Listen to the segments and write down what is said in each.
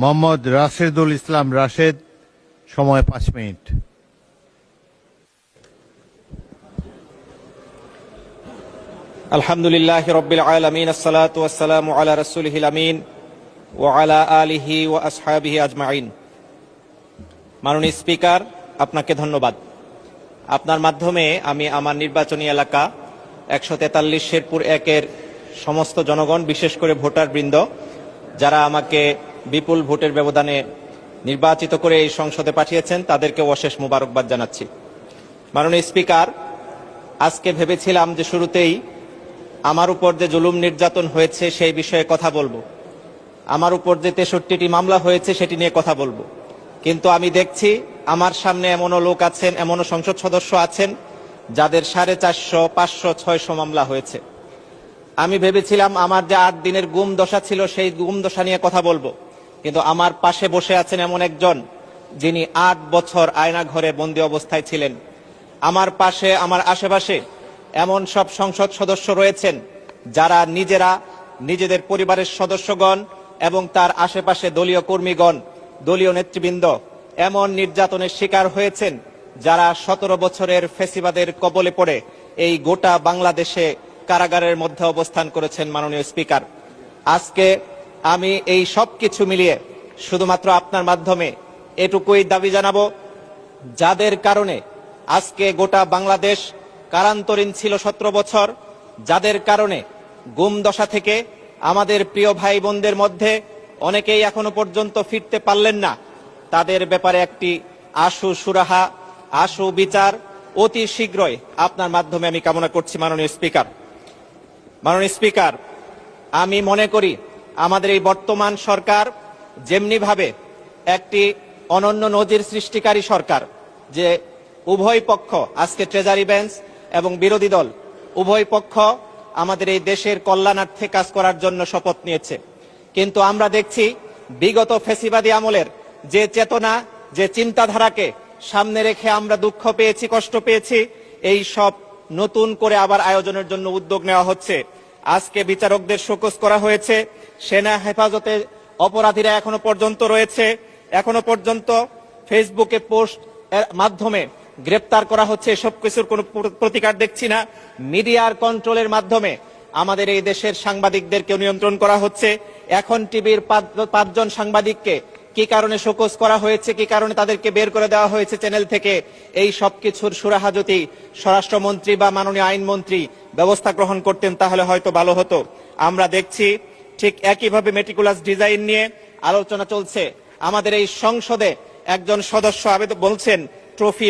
মোহাম্মদ রাশেদুল ইসলাম রাশেদ, সময় 5 মিনিট। আলহামদুলিল্লাহ রব্বিল আলামিন, আসসালাতু ওয়াসসালামু আলা রাসূলিহিল আমিন ওয়া আলা আলিহি ওয়া আসহাবিহি আজমাইন। মাননীয় স্পিকার, আপনাকে ধন্যবাদ। আপনার মাধ্যমে আমি আমার নির্বাচনী এলাকা 143 শেরপুর 1-এর সমস্ত জনগণ, বিশেষ করে ভোটার বৃন্দ, যারা আমাকে বিপুল ভোটের ব্যবধানে নির্বাচিত করে এই সংসদে পাঠিয়েছেন, তাদেরকে অশেষ মোবারকবাদ জানাচ্ছি। মাননীয় স্পিকার, আজকে ভেবেছিলাম যে শুরুতেই আমার উপর যে জুলুম নির্যাতন হয়েছে সেই বিষয়ে কথা বলবো, আমার উপর যে 63টি মামলা হয়েছে সেটি নিয়ে কথা বলবো, কিন্তু আমি দেখছি আমার সামনে এমনও লোক আছেন, এমনও সংসদ সদস্য আছেন যাদের 450, 500, 600 মামলা হয়েছে। আমি ভেবেছিলাম আমার যে 8 দিনের গুম দশা ছিল সেই গুম দশা নিয়ে কথা বলবো, কিন্তু আমার পাশে বসে আছেন এমন একজন যিনি 8 বছর আয়না ঘরে বন্দী অবস্থায় ছিলেন। আমার পাশে, আমার আশেপাশে এমন সব সংসদ সদস্য রয়েছেন যারা নিজেরা, নিজেদের পরিবারের সদস্যগণ এবং তার আশেপাশে দলীয় কর্মীগণ, দলীয় নেতৃবৃন্দ এমন নির্যাতনের শিকার হয়েছেন যারা 17 বছরের ফ্যাসিবাদের কবলে পড়ে এই গোটা বাংলাদেশে কারাগারের মধ্যে অবস্থান করেছেন। মাননীয় স্পিকার, আজকে আমি এই সব কিছু মিলিয়ে শুধুমাত্র আপনার মাধ্যমে এটুকুই দাবি জানাবো, যাদের কারণে আজকে গোটা বাংলাদেশ কারান্তরীণ ছিল 17 বছর, যাদের কারণে গুম দশা থেকে আমাদের প্রিয় ভাই বোনদের মধ্যে অনেকেই এখনো পর্যন্ত ফিরতে পারলেন না, তাদের ব্যাপারে একটি আশু সুরাহা, আশু বিচার অতি শীঘ্রই আপনার মাধ্যমে আমি কামনা করছি। মাননীয় স্পিকার, আমি মনে করি আমাদের এই বর্তমান সরকার যেমনি ভাবে একটি অনন্য নজির সৃষ্টিকারী সরকার, যে উভয় পক্ষ, আজকে ট্রেজারি বেঞ্চ এবং বিরোধী দল উভয় পক্ষ আমাদের এই দেশের কল্যাণার্থে কাজ করার জন্য শপথ নিয়েছে, কিন্তু আমরা দেখছি বিগত ফ্যাসিবাদী আমলের যে চেতনা, যে চিন্তাধারাকে সামনে রেখে আমরা দুঃখ পেয়েছি, কষ্ট পেয়েছি, এই সব নতুন করে আবার আয়োজনের জন্য উদ্যোগ নেওয়া হচ্ছে। আজকে বিচারকদের শোকজ করা হয়েছে, সেনা হেফাজতে অপরাধীরা এখনো পর্যন্ত রয়েছে, এখনো পর্যন্ত ফেসবুকে পোস্ট এর মাধ্যমে গ্রেপ্তার করা হচ্ছে, এসব কিছুর কোনো প্রতিকার দেখছি না। মিডিয়ার কন্ট্রোলের মাধ্যমে আমাদের এই দেশের সাংবাদিকদেরকে নিয়ন্ত্রণ করা হচ্ছে। এখন টিভির 5 জন সাংবাদিককে কি কারণে শোকজ করা হয়েছে, কি কারণে তাদেরকে বের করে দেওয়া হয়েছে চ্যানেল থেকে, এই সব কিছুর সুরাহা যদি স্বরাষ্ট্রমন্ত্রী বা মাননীয় আইনমন্ত্রী ব্যবস্থা গ্রহণ করতেন তাহলে হয়তো ভালো হতো। আমরা দেখছি ঠিক একইভাবে মেটিকুলাস ডিজাইন নিয়ে আলোচনা চলছে। আমাদের এই সংসদে একজন সদস্য আবেদন বলছেন ট্রফি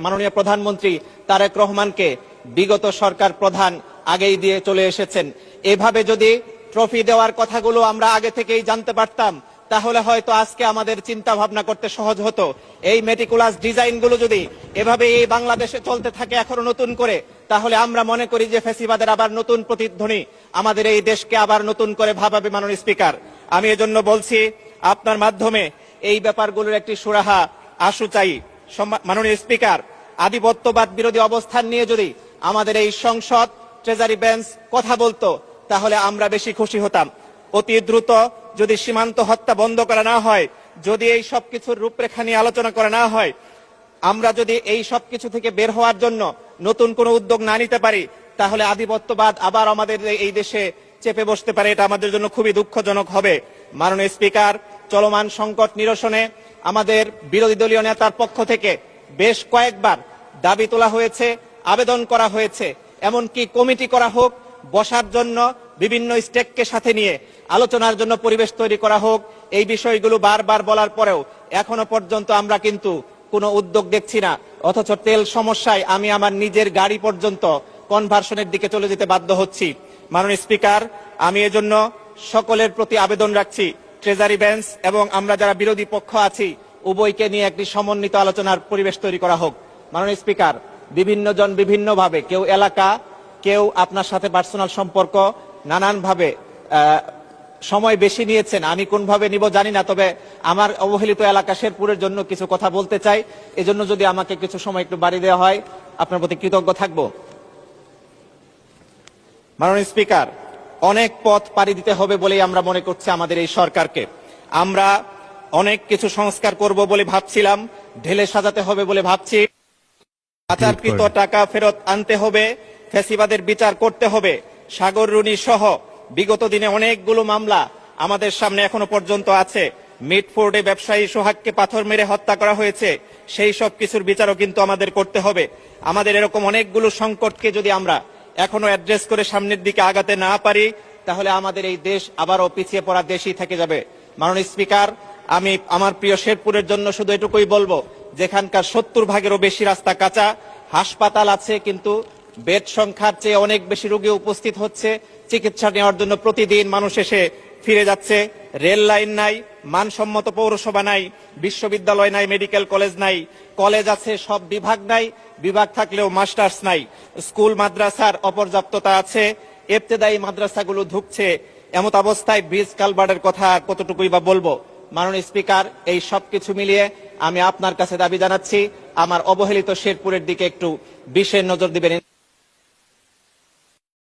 মাননীয় প্রধানমন্ত্রী তারেক রহমানকে বিগত সরকার প্রধান আগেই দিয়ে চলে এসেছেন। এভাবে যদি ট্রফি দেওয়ার কথাগুলো আমরা আগে থেকেই জানতে পারতাম তাহলে হয়তো আজকে আমাদের চিন্তা ভাবনা করতে সহজ হতো। এই মেটিকুলাস ডিজাইনগুলো যদি এভাবে এই বাংলাদেশে চলতে থাকে এখনো নতুন করে, তাহলে আমরা মনে করি যে ফ্যাসিবাদের আবার নতুন প্রতিধ্বনি আমাদের এই দেশকে আবার নতুন করে ভাবাবে। মাননীয় স্পিকার, আমি এজন্য বলছি আপনার মাধ্যমে এই ব্যাপারগুলোর একটি সুরাহা আশু চাই। মাননীয় স্পিকার, আধিপত্যবাদ বিরোধী অবস্থান নিয়ে যদি আমাদের এই সংসদ, ট্রেজারি বেঞ্চ কথা বলতো তাহলে আমরা বেশি খুশি হতাম। অতি দ্রুত যদি সীমান্ত হত্যা বন্ধ করা না হয়, যদি এই সব কিছুর রূপরেখা নিয়ে আলোচনা করা না হয়, আমরা যদি এই সব কিছু থেকে বের হওয়ার জন্য নতুন কোনো উদ্যোগ না নিতে পারি, তাহলে আধিপত্যবাদ আবার আমাদের এই দেশে চেপে বসতে পারে। এটা আমাদের জন্য খুবই দুঃখজনক হবে। মাননীয় স্পিকার, চলমান সংকট নিরসনে আমাদের বিরোধী দলীয় নেতার পক্ষ থেকে বেশ কয়েকবার দাবি তোলা হয়েছে, আবেদন করা হয়েছে, এমনকি কমিটি করা হোক, বসার জন্য বিভিন্ন স্টেককে সাথে নিয়ে আলোচনার জন্য পরিবেশ তৈরি করা হোক। এই বিষয়গুলো বারবার বলার পরেও এখনো পর্যন্ত আমরা কিন্তু কোনো উদ্যোগ দেখছি না, অথচ তেল সমস্যায় আমি আমার নিজের গাড়ি পর্যন্ত কনভার্সনের দিকে চলে যেতে বাধ্য হচ্ছি। মাননীয় স্পিকার, আমি এজন্য সকলের প্রতি আবেদন রাখছি, ট্রেজারি বেঞ্চ এবং আমরা যারা বিরোধী পক্ষ আছি উভয়কে নিয়ে একটি সমন্বিত আলোচনার পরিবেশ তৈরি করা হোক। মাননীয় স্পিকার, বিভিন্ন জন বিভিন্নভাবে, কেউ এলাকা, কেউ আপনার সাথে পার্সোনাল সম্পর্ক, নানানভাবে সময় বেশি নিয়েছেন, আমি কোনভাবে নিব জানি না, তবে আমার অবহেলিত এলাকা শেরপুরের জন্য কিছু কথা বলতে চাই। এজন্য যদি আমাকে কিছু সময় একটু বাড়ি দেওয়া হয় আপনার প্রতি কৃতজ্ঞ থাকব। মাননীয় স্পিকার, অনেক পথ পাড়ি দিতে হবে বলেই আমরা মনে করছি আমাদের এই সরকারকে। আমরা অনেক কিছু সংস্কার করব বলে ভাবছিলাম, ঢেলে সাজাতে হবে বলে ভাবছি। পাচারকৃত টাকা ফেরত আনতে হবে, ফ্যাসিবাদের বিচার করতে হবে। সাগর রুনি সহ বিগত দিনে অনেকগুলো মামলা আমাদের সামনে এখনো পর্যন্ত আছে। মিটফোর্ডে ব্যবসায়ী সোহাগকে পাথর মেরে হত্যা করা হয়েছে, সেই সব কিছুর বিচারও কিন্তু আমাদের করতে হবে। আমাদের এরকম অনেকগুলো সংকটকে যদি আমরা এখনো অ্যাড্রেস করে সামনের দিকে আগাতে না পারি, তাহলে আমাদের এই দেশ আবারও পিছিয়ে পড়া দেশই থেকে যাবে। মাননীয় স্পিকার, আমি আমার প্রিয় শেরপুরের জন্য শুধু এটুকুই বলবো, যেখানকার 70 ভাগেরও বেশি রাস্তা কাঁচা, হাসপাতাল আছে কিন্তু বেড সংখ্যার চেয়ে অনেক বেশি রোগী উপস্থিত হচ্ছে, চিকিৎসা নেওয়ার জন্য প্রতিদিন মানুষ এসে ফিরে যাচ্ছে। রেল লাইন নাই, মানসম্মত পৌরসভা নাই, বিশ্ববিদ্যালয় নাই, মেডিকেল কলেজ নাই, কলেজ আছে সব বিভাগ নাই, বিভাগ থাকলেও মাস্টার্স নাই, স্কুল মাদ্রাসার অপর্যাপ্ততা আছে, ইবতেদায়ী মাদ্রাসাগুলো ধুঁকছে। এমত অবস্থায় ব্রিজ কালভার্টের কথা কতটুকুই বা বলবো। মাননীয় স্পিকার, এই সবকিছু মিলিয়ে আমি আপনার কাছে দাবি জানাচ্ছি, আমার অবহেলিত শেরপুরের দিকে একটু বিশেষ নজর দিবেন।